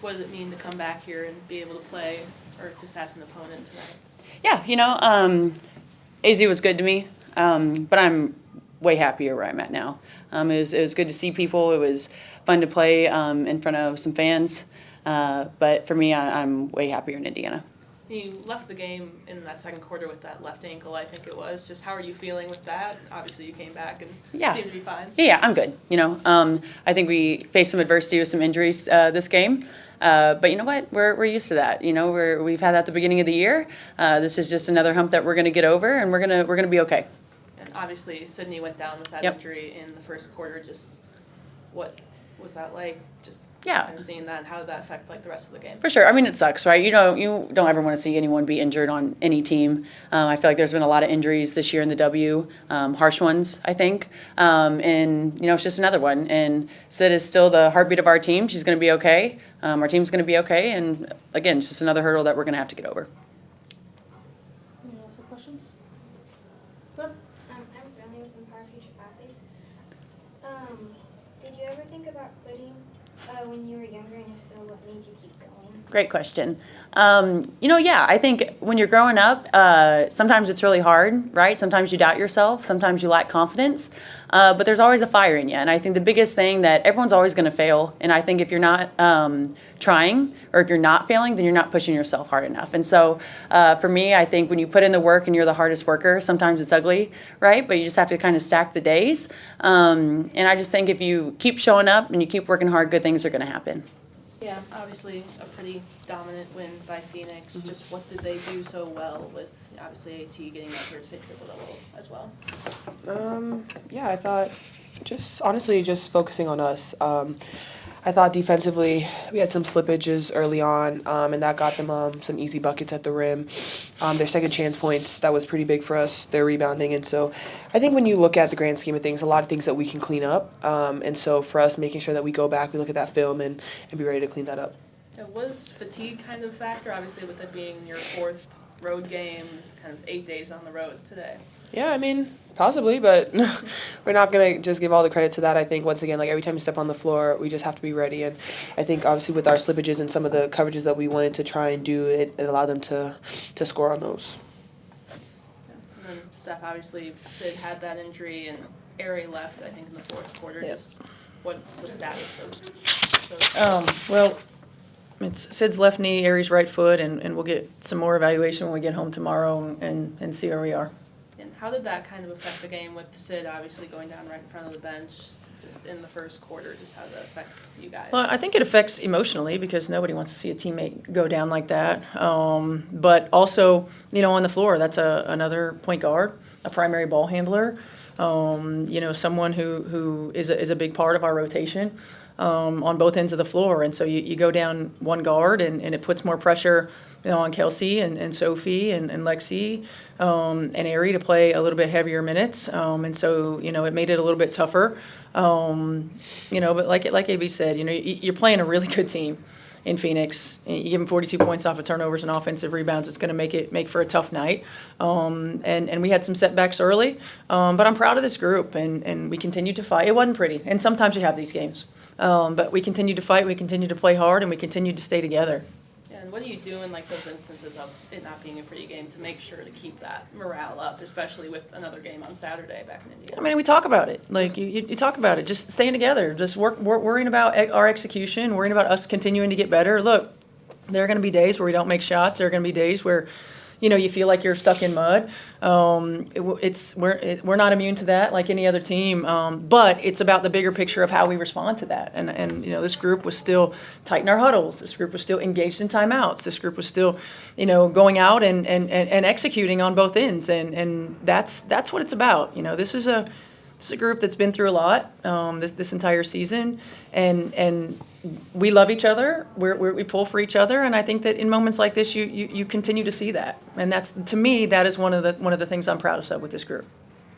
what does it mean to come back here and be able to play or just as an opponent tonight? Yeah, AZ was good to me, but I'm way happier where I'm at now. It was good to see people. It was fun to play in front of some fans. But for me, I'm way happier in Indiana. You left the game in that second quarter with that left ankle, I think it was. Just how are you feeling with that? Obviously, you came back and seemed to be fine. Yeah, I'm good. I think we faced some adversity with some injuries this game. But you know what? We're used to that. We've had that at the beginning of the year. This is just another hump that we're going to get over, and we're gonna be okay. And obviously, Sydney went down with that Yep. injury in the first quarter. Just what was that like? Just Yeah. kind of seeing that, and how did that affect the rest of the game? For sure. I mean, it sucks, right? You don't ever want to see anyone be injured on any team. I feel like there's been a lot of injuries this year in the W, harsh ones, I think. And it's just another one. And Sid is still the heartbeat of our team. She's going to be okay. Our team's going to be okay. And again, it's just another hurdle that we're going to have to get over. Any other questions? I'm Brennan from Power Future Athletes. Did you ever think about quitting when you were younger, and if so, what made you keep going? Great question. Yeah, I think when you're growing up, sometimes it's really hard, right? Sometimes you doubt yourself. Sometimes you lack confidence. But there's always a fire in you. And I think the biggest thing that everyone's always going to fail. And I think if you're not trying or if you're not failing, then you're not pushing yourself hard enough. And so for me, I think when you put in the work and you're the hardest worker, sometimes it's ugly, right? But you just have to kind of stack the days. And I just think if you keep showing up and you keep working hard, good things are going to happen. Yeah, obviously a pretty dominant win by Phoenix. Mm-hmm. Just what did they do so well with, obviously, AT getting that third state triple-double as well? Yeah, I thought just focusing on us. I thought defensively we had some slippages early on, and that got them some easy buckets at the rim. Their second chance points, that was pretty big for us, their rebounding. And so I think when you look at the grand scheme of things, a lot of things that we can clean up. And so for us, making sure that we go back, we look at that film and be ready to clean that up. Was fatigue kind of a factor, obviously, with it being your fourth road game, kind of 8 days on the road today? Yeah, I mean, possibly, but we're not going to just give all the credit to that. I think, once again, like every time you step on the floor, we just have to be ready. And I think, obviously, with our slippages and some of the coverages that we wanted to try and do, it allowed them to score on those. Yeah. And then, Steph, obviously, Sid had that injury, and Ari left, I think, in the fourth quarter. Yep. Just what's the status of those? Well, it's Sid's left knee, Ari's right foot, and we'll get some more evaluation when we get home tomorrow and see where we are. And how did that kind of affect the game with Sid obviously going down right in front of the bench just in the first quarter? Just how did that affect you guys? Well, I think it affects emotionally because nobody wants to see a teammate go down like that. But also, on the floor, that's another point guard, a primary ball handler, someone who is a big part of our rotation. On both ends of the floor. And so you go down one guard and it puts more pressure on Kelsey and Sophie and Lexi and Ari to play a little bit heavier minutes. And so, it made it a little bit tougher. But like AB said, you're playing a really good team in Phoenix. You give them 42 points off of turnovers and offensive rebounds. It's going to make for a tough night. And we had some setbacks early. But I'm proud of this group and we continued to fight. It wasn't pretty. And sometimes you have these games. But we continue to fight, we continue to play hard, and we continue to stay together. Yeah, and what do you do in those instances of it not being a pretty game to make sure to keep that morale up, especially with another game on Saturday back in Indiana? I mean, we talk about it. Like, you talk about it. Just staying together. Just worrying about our execution, worrying about us continuing to get better. Look, there are going to be days where we don't make shots. There are going to be days where you feel like you're stuck in mud. We're not immune to that like any other team, but it's about the bigger picture of how we respond to that. And this group was still tight in our huddles. This group was still engaged in timeouts. This group was still, going out and executing on both ends. And that's what it's about. This is a group that's been through a lot this entire season, and we love each other. We pull for each other, and I think that in moments like this, you continue to see that, and that's, to me, that is one of the things I'm proudest of with this group.